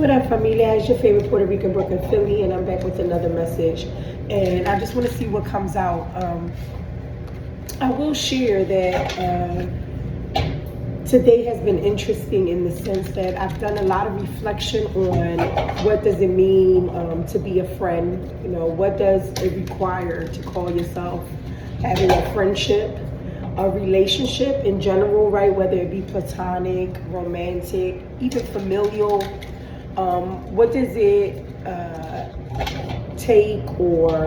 What up, familia? It's your favorite Puerto Rican Brooklyn Philly, and I'm back with another message. And I just want to see what comes out. I will share that today has been interesting in the sense that I've done a lot of reflection on what does it mean to be a friend. You know, what does it require to call yourself having a friendship, a relationship in general, right? Whether it be platonic, romantic, even familial. What does it take or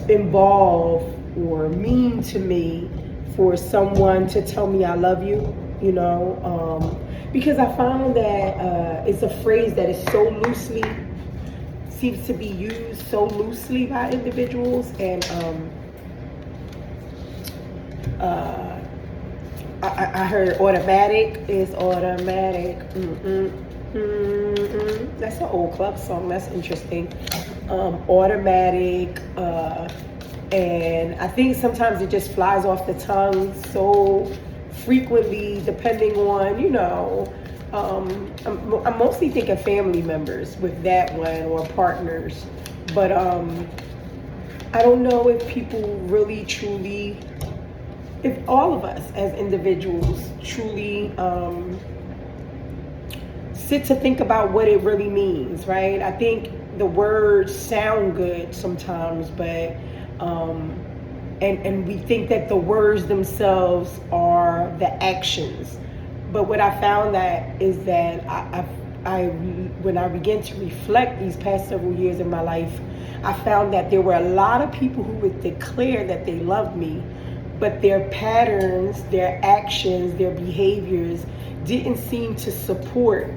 involve or mean to me for someone to tell me I love you? You know, because I found that it's a phrase that is so loosely, seems to be used so loosely by individuals, and I heard automatic is automatic. That's an old club song. That's interesting. Automatic. And I think sometimes it just flies off the tongue so frequently, depending on, I'm mostly thinking family members with that one or partners. But I don't know if people really truly, if all of us as individuals truly sit to think about what it really means, right? I think the words sound good sometimes, but and we think that the words themselves are the actions. But what I found that is that I when I began to reflect these past several years of my life, I found that there were a lot of people who would declare that they loved me, but their patterns, their actions, their behaviors didn't seem to support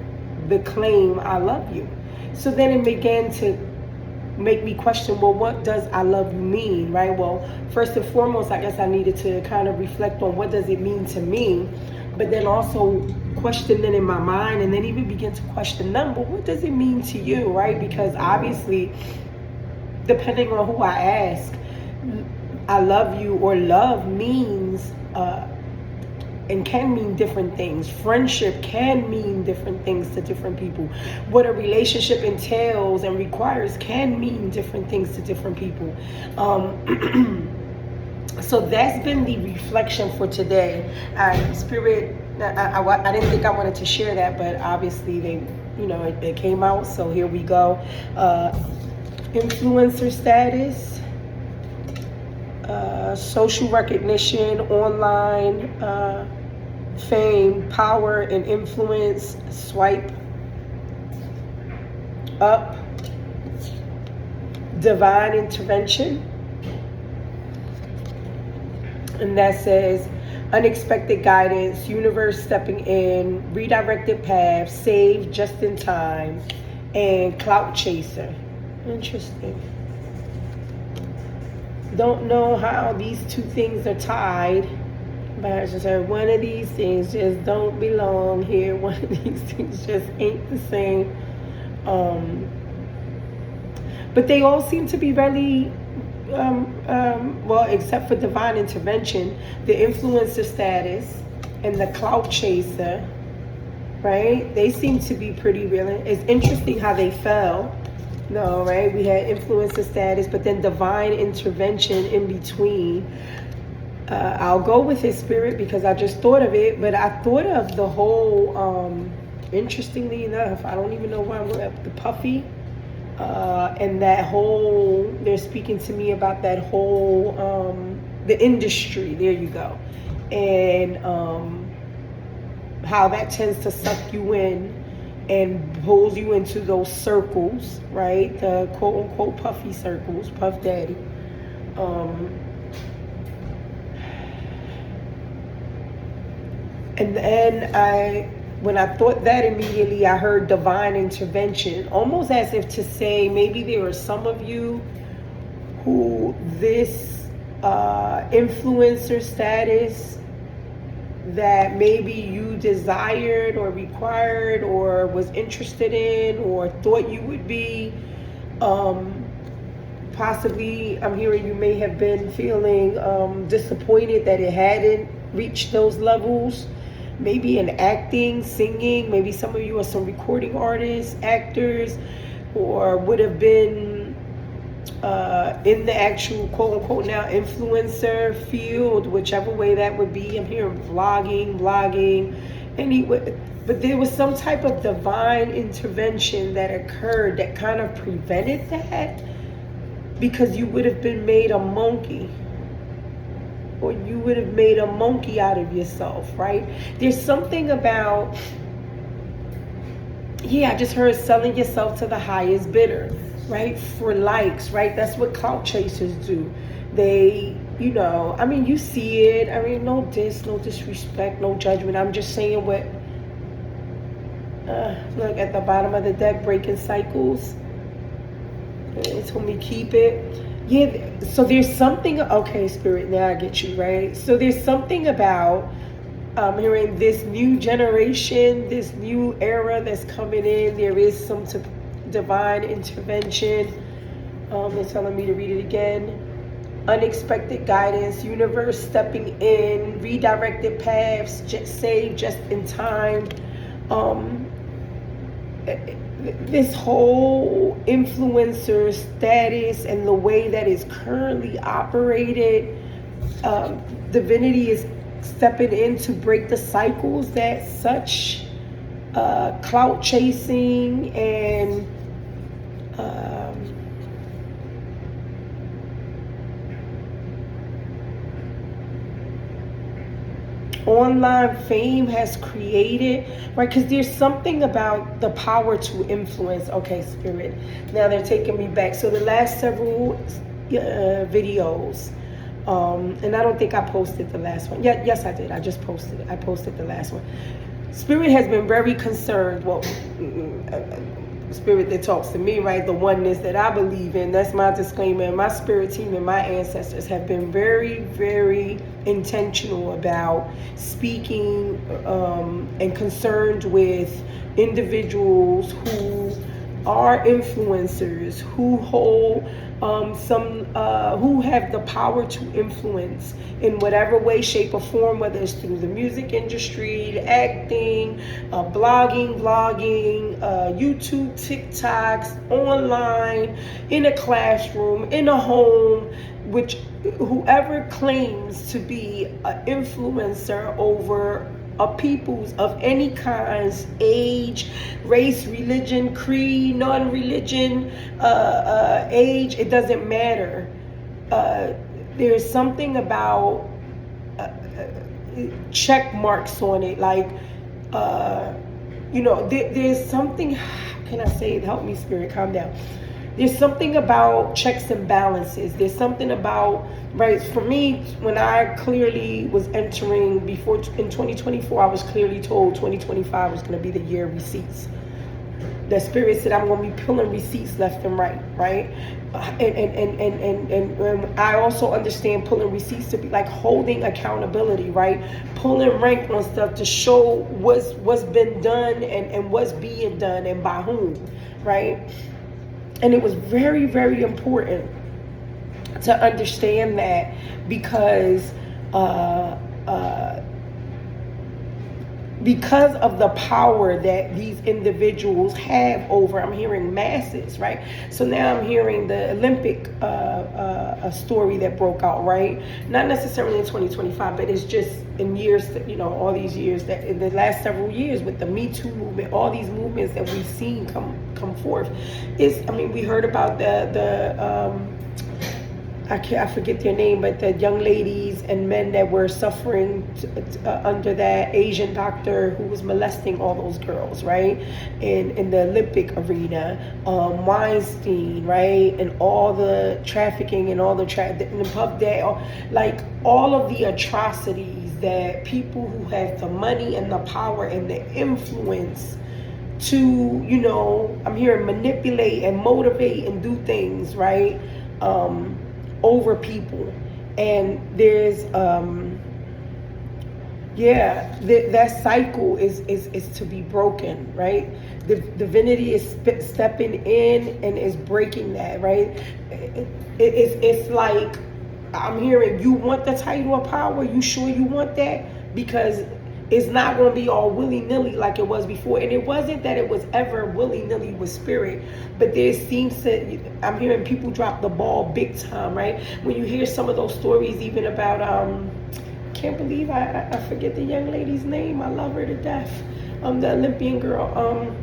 the claim, I love you. So then it began to make me question, well, what does I love you mean, right? Well, first and foremost, I guess I needed to kind of reflect on what does it mean to me, but then also question it in my mind, and then even begin to question them, but what does it mean to you, right? Because obviously, depending on who I ask, I love you or love means and can mean different things. Friendship can mean different things to different people. What a relationship entails and requires can mean different things to different people. So that's been the reflection for today. Spirit, I didn't think I wanted to share that, but obviously it came out, so here we go. Influencer status, social recognition, online fame, power, and influence. Swipe up. Divine intervention. And that says unexpected guidance, universe stepping in, redirected path, saved just in time, and clout chaser. Interesting. Don't know how these two things are tied, but I just said one of these things just don't belong here. One of these things just ain't the same. But they all seem to be really, well, except for divine intervention, the influencer status and the clout chaser, right? They seem to be pretty real. It's interesting how they fell. No, right? We had influencer status, but then divine intervention in between. I'll go with his spirit because I just thought of it, but I thought of the whole, interestingly enough, I don't even know why I'm up the puffy, and that whole, they're speaking to me about that whole, the industry, there you go, and how that tends to suck you in and pulls you into those circles, right? The quote unquote puffy circles, Puff Daddy. And then when I thought that, immediately I heard divine intervention, almost as if to say maybe there are some of you who this influencer status that maybe you desired or required or was interested in or thought you would be, possibly I'm hearing you may have been feeling disappointed that it hadn't reached those levels. maybe in acting, singing. Maybe some of you are some recording artists, actors, or would have been in the actual quote unquote now influencer field, whichever way that would be. I'm hearing vlogging, blogging, anyway. But there was some type of divine intervention that occurred that kind of prevented that, because you would have been made a monkey, or you would have made a monkey out of yourself, right? There's something about, I just heard selling yourself to the highest bidder, right? For likes, right? That's what clout chasers do. They, you see it. No disrespect, no judgment. I'm just saying what, look at the bottom of the deck, breaking cycles. It told me keep it. Yeah, so there's something, okay, Spirit, now I get you, right? So there's something about hearing this new generation, this new era that's coming in. There is some divine intervention. They're telling me to read it again. Unexpected guidance, universe stepping in, redirected paths, saved just in time. This whole influencer status and the way that is currently operated, divinity is stepping in to break the cycles that such clout chasing and online fame has created, right? Because there's something about the power to influence. Okay, Spirit, now they're taking me back. So the last several videos, and I don't think I posted the last one. Yes, I did. I just posted it. I posted the last one. Spirit has been very concerned. Well, Spirit that talks to me, right? The oneness that I believe in. That's my disclaimer. My spirit team and my ancestors have been very, very intentional about speaking and concerned with individuals who are influencers, who hold who have the power to influence in whatever way, shape, or form, whether it's through the music industry, acting, blogging, vlogging, YouTube, TikToks, online, in a classroom, in a home, which whoever claims to be an influencer over a peoples of any kinds, age, race, religion, creed, non-religion, age, it doesn't matter. There's something about check marks on it, like, there's something, how can I say it? Help me, Spirit, calm down. There's something about checks and balances. There's something about, right, for me, when I clearly was entering before, in 2024, I was clearly told 2025 was going to be the year of receipts. The Spirit said I'm going to be pulling receipts left and right, right? And I also understand pulling receipts to be like holding accountability, right? Pulling rank on stuff to show what's been done and what's being done and by whom, right? And it was very, very important to understand that, because of the power that these individuals have over, I'm hearing masses, right? So now I'm hearing the Olympic a story that broke out, right? Not necessarily in 2025, but it's just in years, all these years, that in the last several years with the Me Too movement, all these movements that we've seen come forth. We heard about I forget their name, but the young ladies and men that were suffering under that Asian doctor who was molesting all those girls, right? In the Olympic arena, Weinstein, right? And all the trafficking and all the pub day, like all of the atrocities that people who have the money and the power and the influence to, I'm hearing manipulate and motivate and do things, right? Over people. And there's that cycle is to be broken, right? The divinity is stepping in and is breaking that, right? It's like, I'm hearing, you want the title of power? You sure you want that? Because It's not going to be all willy-nilly like it was before. And it wasn't that it was ever willy-nilly with Spirit, but there seems to, I'm hearing people drop the ball big time, right? When you hear some of those stories, even about can't believe I forget the young lady's name. I love her to death. The Olympian girl.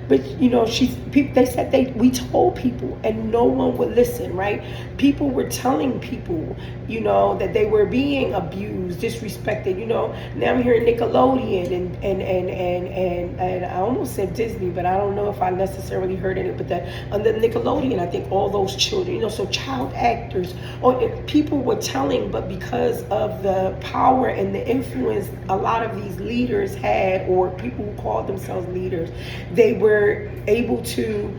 But you know, they said we told people and no one would listen, right? People were telling people, you know, that they were being abused, disrespected. You know, now I'm hearing Nickelodeon and I almost said Disney, but I don't know if I necessarily heard it. But under Nickelodeon, I think all those children, you know, so child actors or people were telling, but because of the power and the influence a lot of these leaders had, or people who called themselves leaders, they were able to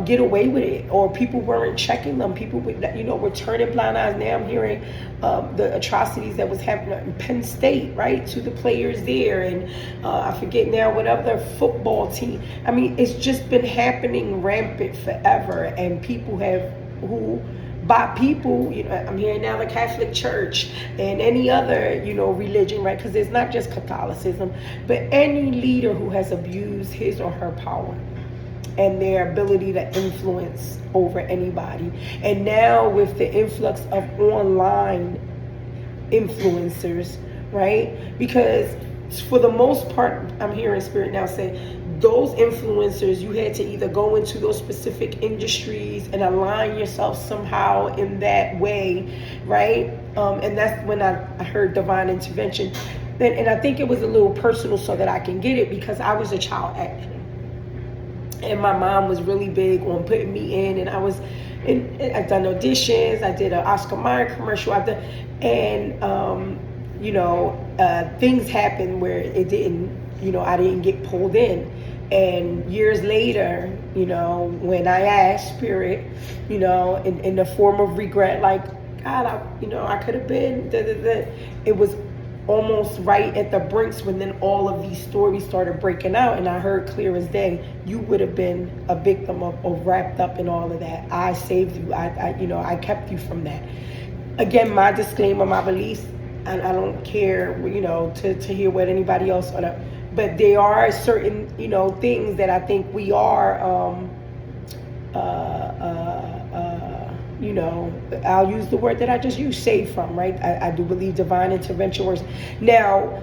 get away with it, or people weren't checking them. People were turning blind eyes. Now I'm hearing the atrocities that was happening in Penn State, right, to the players there, and I forget now what other football team. I mean, it's just been happening rampant forever, and people by people, you know, I'm hearing now the Catholic Church and any other, you know, religion, right? Because it's not just Catholicism, but any leader who has abused his or her power and their ability to influence over anybody. And now with the influx of online influencers, right? Because for the most part, I'm hearing Spirit now say, those influencers, you had to either go into those specific industries and align yourself somehow in that way, right? And that's when I heard divine intervention. And I think it was a little personal so that I can get it, because I was a child actor. And my mom was really big on putting me in, and I've done auditions, I did an Oscar Mayer commercial, you know, things happened where it didn't, you know, I didn't get pulled in. And years later, you know, when I asked Spirit, you know, in the form of regret, like, God, I could have been, it was almost right at the brinks when then all of these stories started breaking out, and I heard clear as day, you would have been a victim of wrapped up in all of that. I saved you. I kept you from that. Again, my disclaimer, my beliefs, and I don't care, you know, to hear what anybody else but there are certain, you know, things that I think we are, you know, I'll use the word that I just used, saved from, right? I do believe divine intervention works. Now,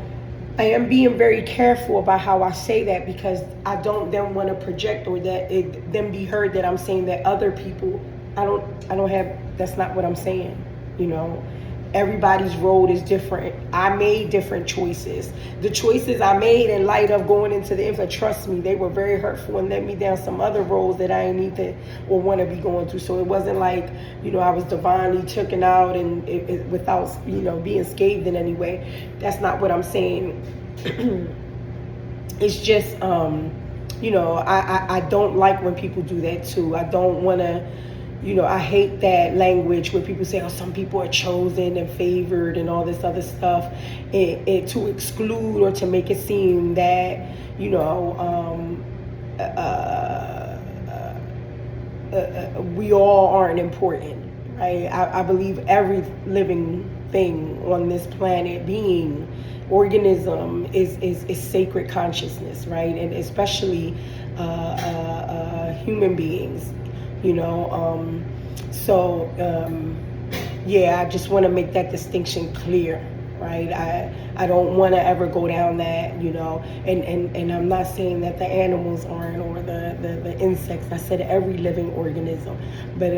I am being very careful about how I say that, because I don't then want to project, or that it then be heard that I'm saying that other people, I don't have, that's not what I'm saying, you know. Everybody's road is different. I made different choices. The choices I made in light of going into the influence, trust me, they were very hurtful and led me down some other roads that I didn't need to or want to be going through. So it wasn't like, you know, I was divinely taken out and it without, you know, being scathed in any way. That's not what I'm saying. It's just, you know, I don't like when people do that too. I don't want to, you know, I hate that language where people say, oh, some people are chosen and favored and all this other stuff, to exclude or to make it seem that, you know, we all aren't important, right? I believe every living thing on this planet, being, organism is sacred consciousness, right? And especially human beings. You know, yeah, I just want to make that distinction clear, right? I don't want to ever go down that, you know, and I'm not saying that the animals aren't, or the insects. I said every living organism, but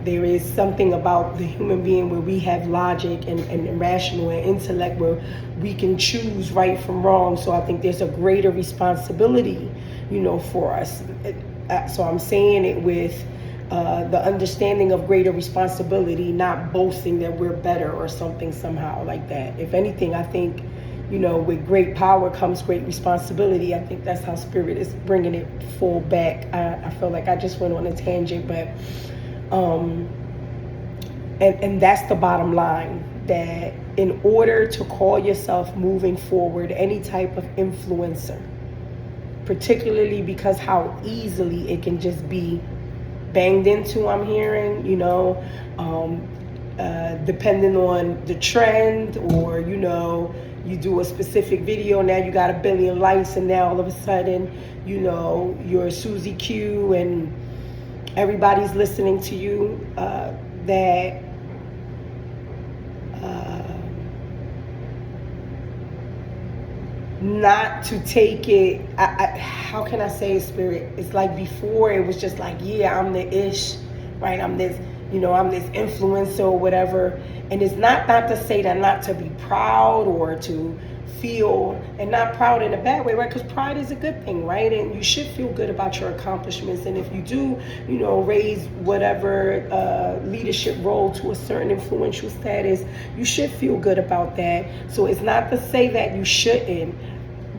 there is something about the human being where we have logic and rational and intellect, where we can choose right from wrong. So I think there's a greater responsibility, you know, for us. So I'm saying it with the understanding of greater responsibility, not boasting that we're better or something somehow like that. If anything, I think, you know, with great power comes great responsibility. I think that's how Spirit is bringing it full back. I feel like I just went on a tangent, but and that's the bottom line, that in order to call yourself moving forward any type of influencer, particularly because how easily it can just be banged into, I'm hearing, you know, depending on the trend, or you do a specific video, now you got 1 billion likes, and now all of a sudden you're Susie Q and everybody's listening to you. That not to take it, how can I say it, Spirit? It's like before it was just like, yeah, I'm the ish, right? I'm this, I'm this influencer or whatever. And it's not to say that not to be proud or to feel, and not proud in a bad way, right? Because pride is a good thing, right? And you should feel good about your accomplishments. And if you do, raise whatever leadership role to a certain influential status, you should feel good about that. So it's not to say that you shouldn't,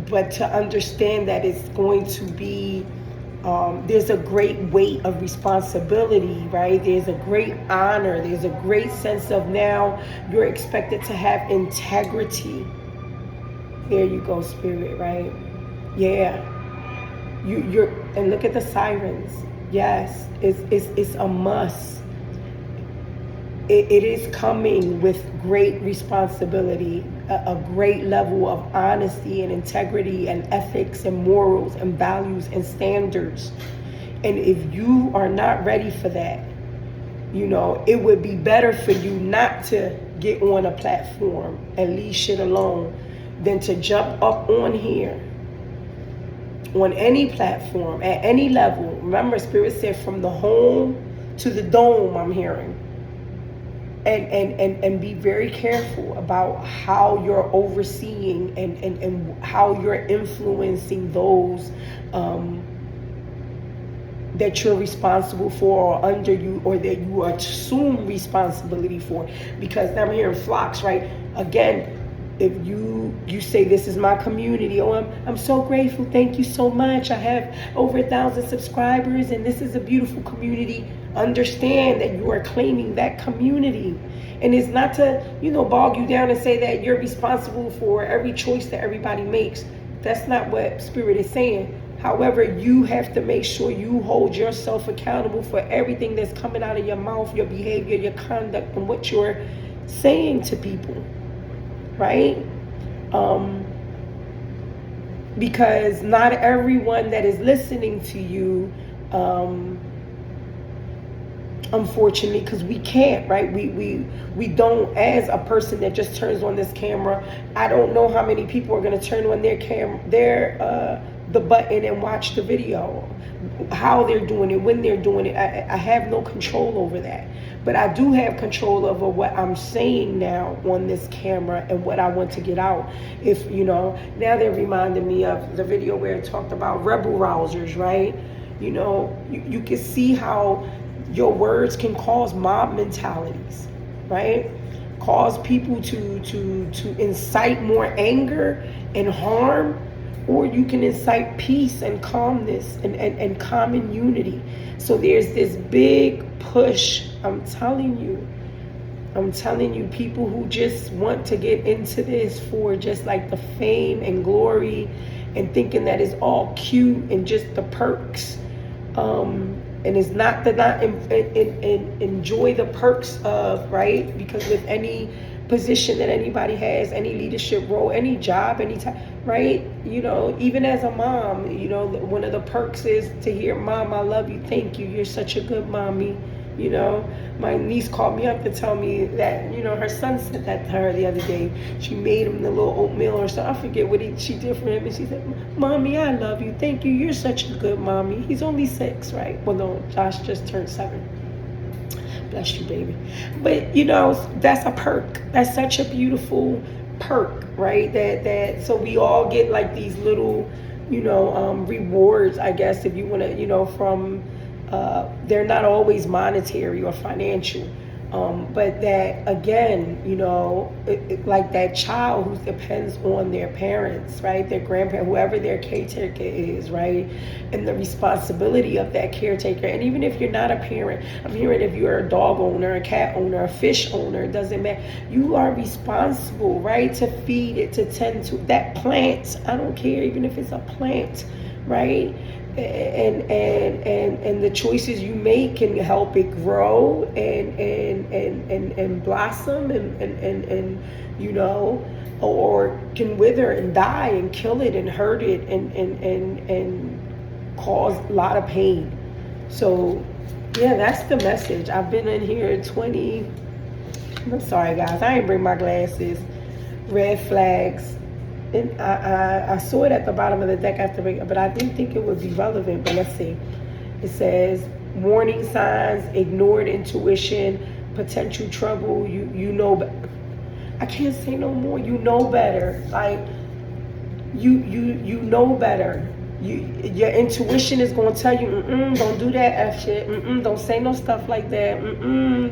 but to understand that it's going to be, there's a great weight of responsibility, right? There's a great honor. There's a great sense of now you're expected to have integrity. There you go, Spirit, right? Yeah. You're, and look at the sirens. Yes, it's a must. It is coming with great responsibility, a great level of honesty and integrity and ethics and morals and values and standards. And if you are not ready for that, it would be better for you not to get on a platform and leave shit alone than to jump up on here, on any platform, at any level. Remember, Spirit said from the home to the dome, I'm hearing. And be very careful about how you're overseeing and how you're influencing those that you're responsible for or under you, or that you assume responsibility for. Because I'm hearing flocks, right? Again, if you say, this is my community, I'm so grateful, thank you so much, I have over 1,000 subscribers and this is a beautiful community, understand that you are claiming that community. And it's not to bog you down and say that you're responsible for every choice that everybody makes. That's not what Spirit is saying. However, you have to make sure you hold yourself accountable for everything that's coming out of your mouth, your behavior, your conduct, and what you're saying to people. Right? Because not everyone that is listening to you, unfortunately, because we can't, right? We don't, as a person that just turns on this camera, I don't know how many people are going to turn on the button and watch the video, how they're doing it, when they're doing it. I have no control over that. But I do have control over what I'm saying now on this camera and what I want to get out. If, now they're reminding me of the video where it talked about rebel rousers, right? You can see how your words can cause mob mentalities, right? Cause people to incite more anger and harm, or you can incite peace and calmness and common unity. So there's this big push, I'm telling you, people who just want to get into this for just like the fame and glory and thinking that it's all cute and just the perks. And it's not to not enjoy the perks of, right? Because with any position that anybody has, any leadership role, any job, any time, right? Even as a mom, one of the perks is to hear, Mom, I love you, thank you, you're such a good mommy. My niece called me up to tell me that, her son said that to her the other day. She made him the little oatmeal or something. I forget what she did for him. And she said, Mommy, I love you. Thank you. You're such a good mommy. He's only 6, right? Well, no, Josh just turned 7. Bless you, baby. But, that's a perk. That's such a beautiful perk, right? That so we all get like these little, rewards, I guess, if you want to, from... they're not always monetary or financial, but that again, like that child who depends on their parents, right, their grandparent, whoever their caretaker is, right, and the responsibility of that caretaker. And even if you're not a parent, I'm hearing if you're a dog owner, a cat owner, a fish owner, it doesn't matter, you are responsible, right, to feed it, to tend to that plant. I don't care, even if it's a plant, right? and the choices you make can help it grow and blossom and you know, or can wither and die and kill it and hurt it and cause a lot of pain. So yeah, that's the message. I've been in here 20, I'm sorry guys, I didn't bring my glasses. Red flags. And I saw it at the bottom of the deck after, but I didn't think it would be relevant. But let's see. It says warning signs, ignored intuition, potential trouble. You know, I can't say no more. You know better. Like you know better. Your intuition is going to tell you, don't do that F shit. Don't say no stuff like that.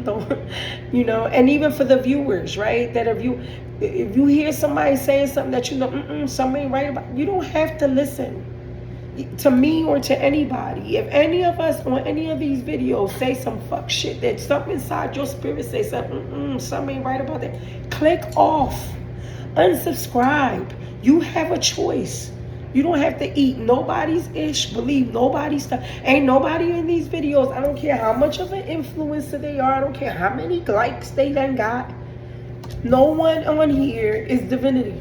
Don't, you know. And even for the viewers, right? That if you hear somebody saying something that you know, something ain't right about, you don't have to listen to me or to anybody. If any of us on any of these videos say some fuck shit, that something inside your spirit say something, something ain't right about that, click off, unsubscribe. You have a choice. You don't have to eat nobody's ish, believe nobody's stuff. Ain't nobody in these videos, I don't care how much of an influencer they are, I don't care how many likes they done got. No one on here is divinity.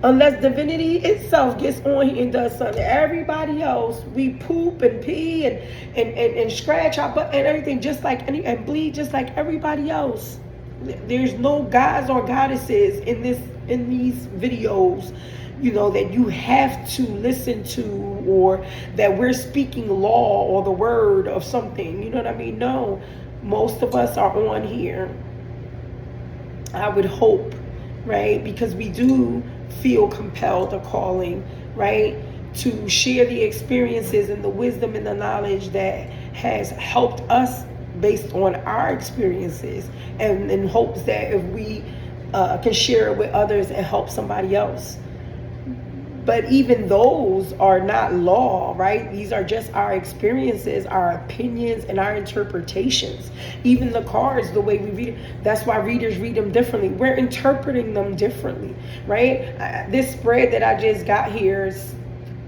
Unless divinity itself gets on here and does something. Everybody else, we poop and pee and scratch our butt and everything just like and bleed just like everybody else. There's no gods or goddesses in these videos, you know, that you have to listen to, or that we're speaking law or the word of something. You know what I mean? No, most of us are on here, I would hope, right? Because we do feel compelled or calling, right? To share the experiences and the wisdom and the knowledge that has helped us based on our experiences, and in hopes that if we can share it with others and help somebody else. But even those are not law, right? These are just our experiences, our opinions, and our interpretations. Even the cards, the way we read it, that's why readers read them differently. We're interpreting them differently, right? This spread that I just got here is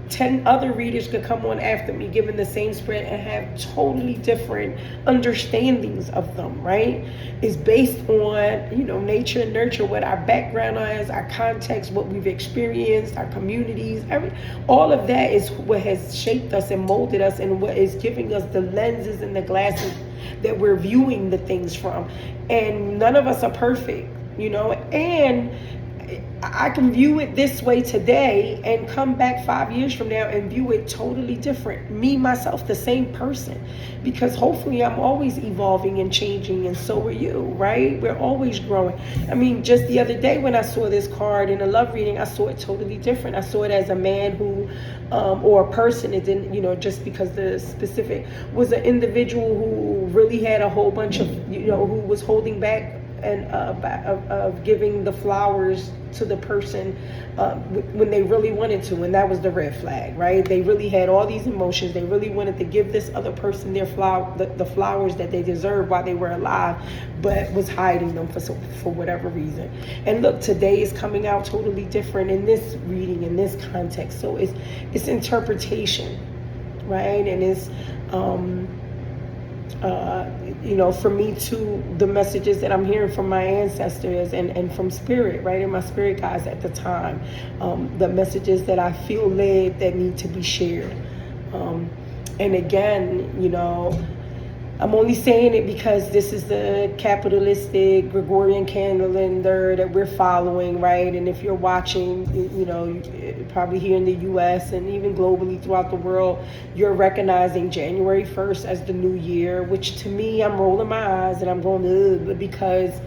10 other readers could come on after me given the same spread and have totally different understandings of them, right? It's based on, you know, nature and nurture, what our background is, our context, what we've experienced, our communities, all of that is what has shaped us and molded us, and what is giving us the lenses and the glasses that we're viewing the things from. And none of us are perfect, you know, and I can view it this way today and come back 5 years from now and view it totally different. Me, myself, the same person. Because hopefully I'm always evolving and changing, and so are you, right? We're always growing. I mean, just the other day when I saw this card in a love reading, I saw it totally different. I saw it as a man who, or a person, it didn't, you know, just because the specific was an individual who really had a whole bunch of, you know, who was holding back and of giving the flowers to the person when they really wanted to, and that was the red flag, right? They really had all these emotions. They really wanted to give this other person their the flowers that they deserved while they were alive, but was hiding them for whatever reason. And look, today is coming out totally different in this reading, in this context. So it's interpretation, right? And it's you know, for me too, the messages that I'm hearing from my ancestors and from spirit, right, and my spirit guides at the time, the messages that I feel led that need to be shared. And again, you know, I'm only saying it because this is the capitalistic Gregorian calendar that we're following, right? And if you're watching, you know, probably here in the US and even globally throughout the world, you're recognizing January 1st as the new year, which to me, I'm rolling my eyes and I'm going, ugh, because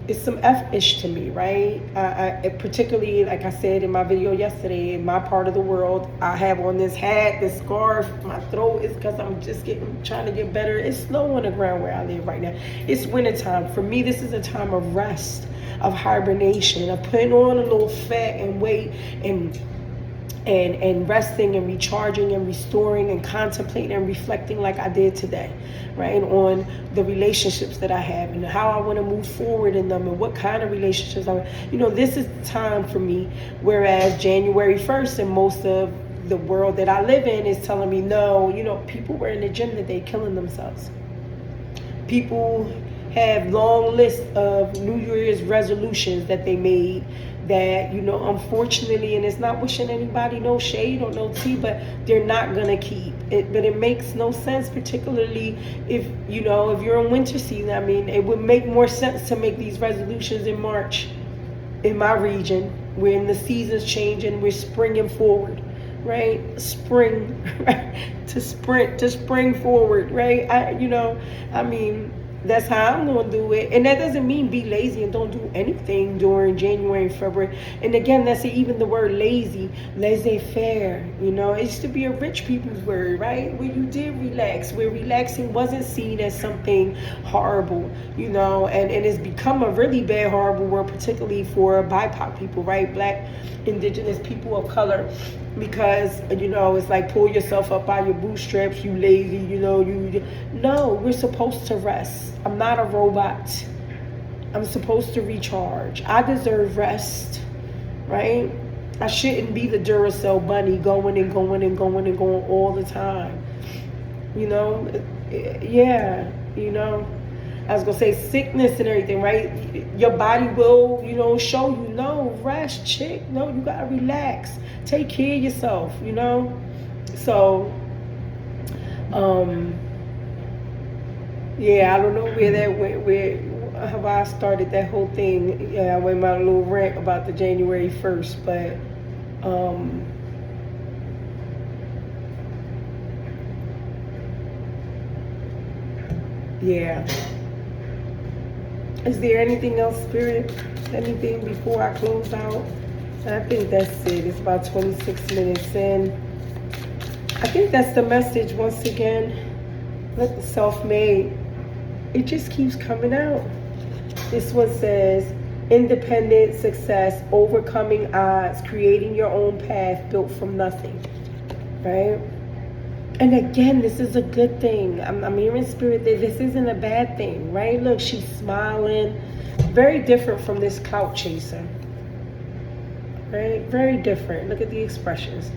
it's some F-ish to me, right? I particularly, like I said in my video yesterday, in my part of the world, I have on this hat, this scarf, my throat is because I'm just trying to get better. It's snow on the ground where I live right now. It's wintertime. For me, this is a time of rest, of hibernation, of putting on a little fat and weight and resting and recharging and restoring and contemplating and reflecting like I did today, right? On the relationships that I have and how I want to move forward in them and what kind of relationships I want. You know, this is the time for me, whereas January 1st and most of the world that I live in is telling me, no, people were in the gym today killing themselves. People have long lists of New Year's resolutions that they made that, unfortunately, and it's not wishing anybody no shade or no tea, but they're not gonna keep it. But it makes no sense, particularly if you're in winter season. I mean, it would make more sense to make these resolutions in March in my region, when the seasons change and we're springing forward, right? Spring, right? To spring forward, right? That's how I'm going to do it. And that doesn't mean be lazy and don't do anything during January and February. And again, that's even the word lazy, laissez-faire. It used to be a rich people's word, right? Where you did relax, where relaxing wasn't seen as something horrible, and it's become a really bad, horrible word, particularly for BIPOC people, right? Black, indigenous people of color. Because it's like, pull yourself up by your bootstraps, you lazy, no, we're supposed to rest. I'm not a robot. I'm supposed to recharge. I deserve rest, right? I shouldn't be the Duracell bunny going and going and going and going all the time. I was gonna say sickness and everything, right? Your body will, show you, no, rest, chick. No, you gotta relax. Take care of yourself, So, I don't know where that went, how I started that whole thing. Yeah, I went my little rant about the January 1st, but, yeah. Is there anything else, Spirit? Anything before I close out? I think that's it. It's about 26 minutes in. I think that's the message once again. Let the self-made. It just keeps coming out. This one says, independent success, overcoming odds, creating your own path built from nothing. Right? And again, this is a good thing. I'm hearing Spirit that this isn't a bad thing, right? Look, she's smiling. Very different from this clout chaser. Right? Very different. Look at the expressions.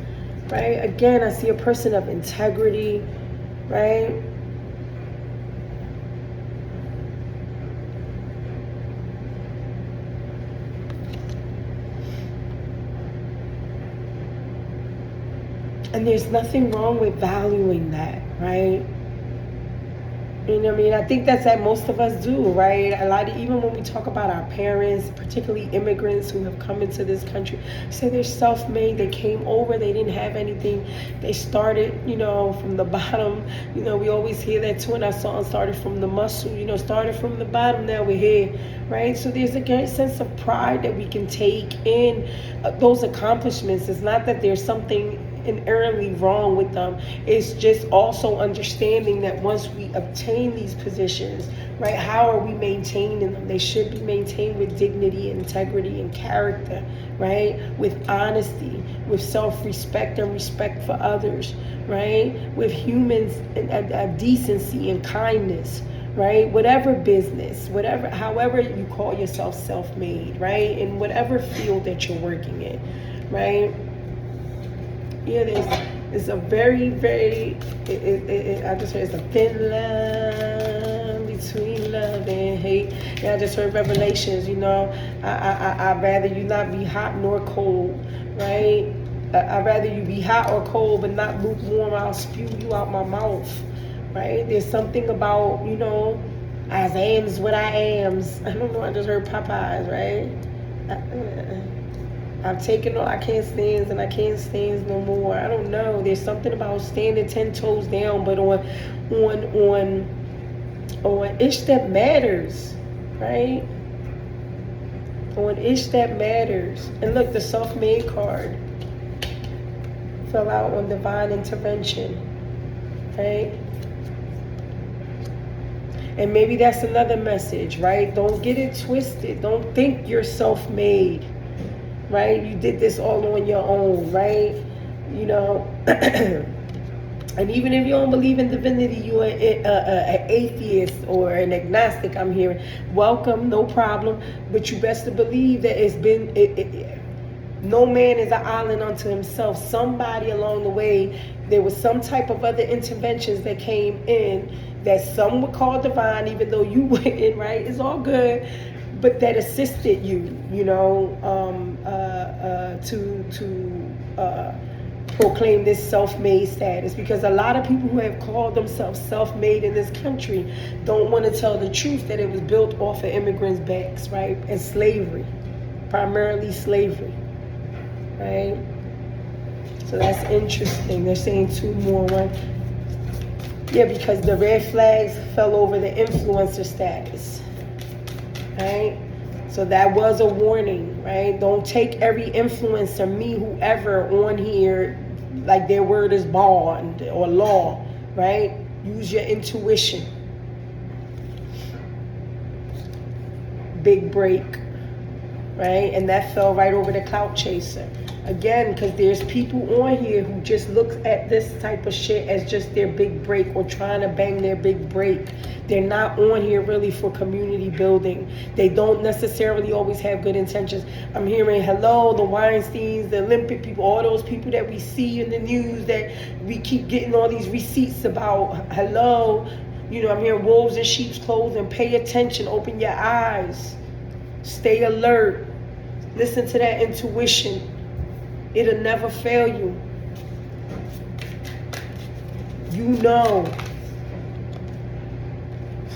Right? Again, I see a person of integrity. Right? And there's nothing wrong with valuing that, right? I think that's that most of us do, right? Even when we talk about our parents, particularly immigrants who have come into this country, say they're self-made, they came over, they didn't have anything, they started, from the bottom. We always hear that too in our song, started from the muscle, started from the bottom, now we're here, right? So there's a great sense of pride that we can take in those accomplishments. It's not that there's something inherently wrong with them. It's just also understanding that once we obtain these positions, right, how are we maintaining them? They should be maintained with dignity, integrity, and character, right? With honesty, with self-respect and respect for others, right? With humans, decency and kindness, right? Whatever business, however you call yourself self-made, right? In whatever field that you're working in, right? Yeah, there's a very, very, I just heard it's a thin line between love and hate. And I just heard Revelations, I'd rather you not be hot nor cold, right? I'd rather you be hot or cold, but not lukewarm. I'll spew you out my mouth, right? There's something about, as I am's what I am's. I don't know, I just heard Popeyes, right? I've taken all I can't stand and I can't stand no more. I don't know. There's something about standing 10 toes down, but on ish that matters, right? On ish that matters. And look, the self-made card fell out on divine intervention, right? And maybe that's another message, right? Don't get it twisted. Don't think you're self-made. Right? You did this all on your own, right? And even if you don't believe in divinity, you're an atheist or an agnostic, I'm hearing. Welcome, no problem. But you best to believe that No man is an island unto himself. Somebody along the way, there was some type of other interventions that came in that some would call divine, even though you wouldn't, right? It's all good, but that assisted you, to proclaim this self-made status, because a lot of people who have called themselves self-made in this country don't want to tell the truth that it was built off of immigrants' backs, right? And slavery, primarily slavery, right? So that's interesting. They're saying 2 more. One, yeah, because the red flags fell over the influencer status, right? So that was a warning, right? Don't take every influencer, me, whoever on here, like their word is bond or law, right? Use your intuition. Big break, right? And that fell right over the clout chaser. Again, because there's people on here who just look at this type of shit as just their big break or trying to bang their big break. They're not on here really for community building. They don't necessarily always have good intentions. I'm hearing, hello, the Weinsteins, the Olympic people, all those people that we see in the news that we keep getting all these receipts about. Hello, I'm hearing wolves in sheep's clothing. Pay attention, open your eyes, stay alert, listen to that intuition. It'll never fail you.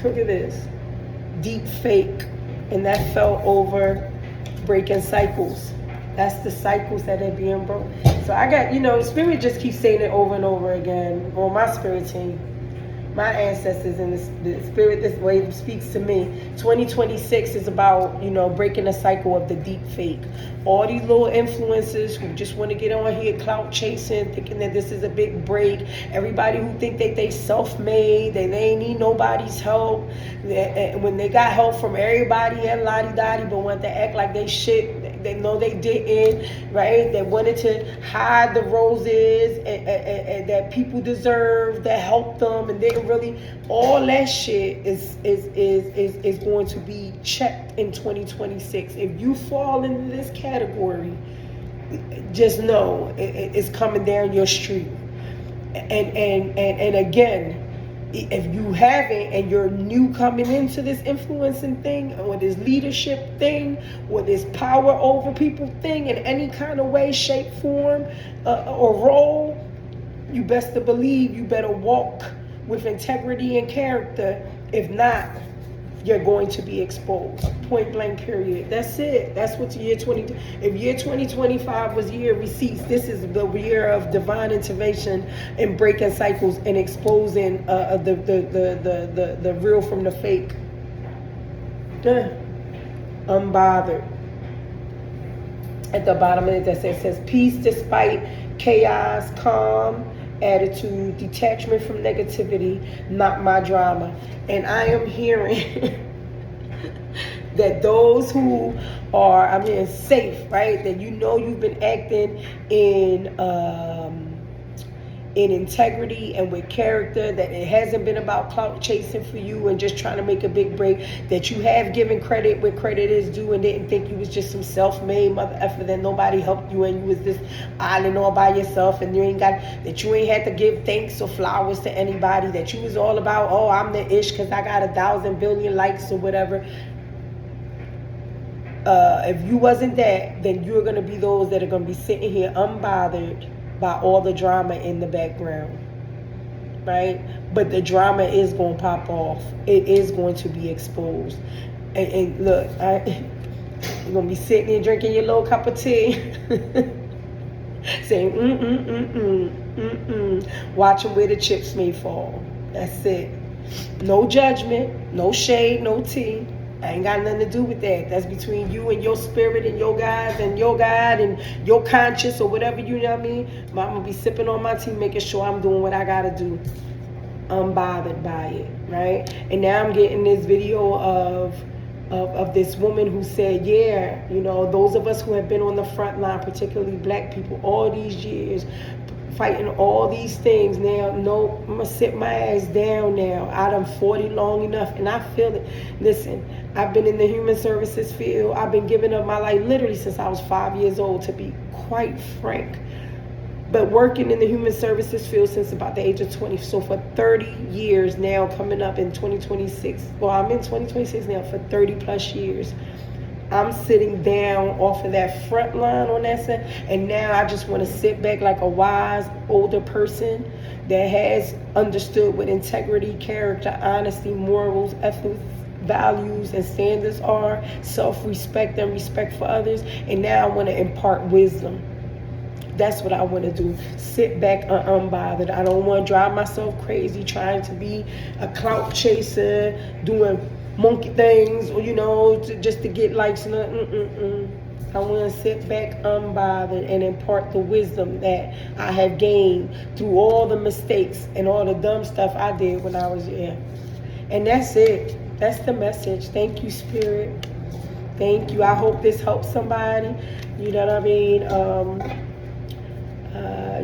Look at this. Deep fake. And that fell over breaking cycles. That's the cycles that are being broken. So I got, Spirit just keeps saying it over and over again. Well, my spirit team, my ancestors, and the Spirit, this way speaks to me. 2026 is about, breaking the cycle of the deep fake. All these little influencers who just want to get on here clout chasing, thinking that this is a big break. Everybody who think that they self-made, that they ain't need nobody's help. When they got help from everybody and lottie-dottie, but want to act like they shit, they know they didn't, right? They wanted to hide the roses and that people deserve that helped them, and didn't really. All that shit is going to be checked in 2026. If you fall into this category, just know it's coming down your street. And again, if you haven't and you're new coming into this influencing thing or this leadership thing or this power over people thing in any kind of way, shape, form, or role, you best to believe you better walk with integrity and character. If not, you're going to be exposed. Point blank, period. That's it. That's what year 20. If year 2025 was year of receipts, this is the year of divine intervention and breaking cycles and exposing the real from the fake. Unbothered. At the bottom of it, that says peace despite chaos, calm attitude, detachment from negativity, not my drama. And I am hearing that those who are, safe, right? That you've been acting in integrity and with character, that it hasn't been about clout chasing for you and just trying to make a big break, that you have given credit where credit is due and didn't think you was just some self-made mother effer, that nobody helped you and you was this island all by yourself, and you ain't had to give thanks or flowers to anybody, that you was all about, oh, I'm the ish because I got 1,000 billion likes or whatever. If you wasn't that, then you're going to be those that are going to be sitting here unbothered by all the drama in the background, right? But the drama is going to pop off. It is going to be exposed. And look, you're going to be sitting there drinking your little cup of tea, saying, watching where the chips may fall. That's it. No judgment, no shade, no tea. I ain't got nothing to do with that. That's between you and your spirit and your guys and your God and your conscience or whatever, you know what I mean? I'm going to be sipping on my tea, making sure I'm doing what I got to do. Unbothered by it, right? And now I'm getting this video of this woman who said, those of us who have been on the front line, particularly black people, all these years, fighting all these things. Now, no, I'm gonna sit my ass down now. I done 40 long enough, and I feel it. Listen, I've been in the human services field. I've been giving up my life literally since I was 5 years old, to be quite frank. But working in the human services field since about the age of 20. So for 30 years now, coming up in 2026. Well, I'm in 2026 now, for 30 plus years. I'm sitting down off of that front line on that set, and now I just want to sit back like a wise older person that has understood what integrity, character, honesty, morals, ethics, values, and standards are, self-respect and respect for others. And now I want to impart wisdom. That's what I want to do. Sit back unbothered. I don't want to drive myself crazy trying to be a clout chaser, doing monkey things, or just to get likes. I want to sit back unbothered and impart the wisdom that I have gained through all the mistakes and all the dumb stuff I did when I was young. And that's it. That's the message. Thank you, Spirit. Thank you. I hope this helps somebody. You know what I mean?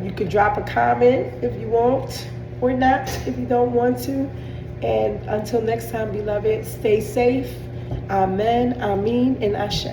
You could drop a comment if you want, or not if you don't want to. And until next time, beloved, stay safe. Amen, Amin, and Ashe.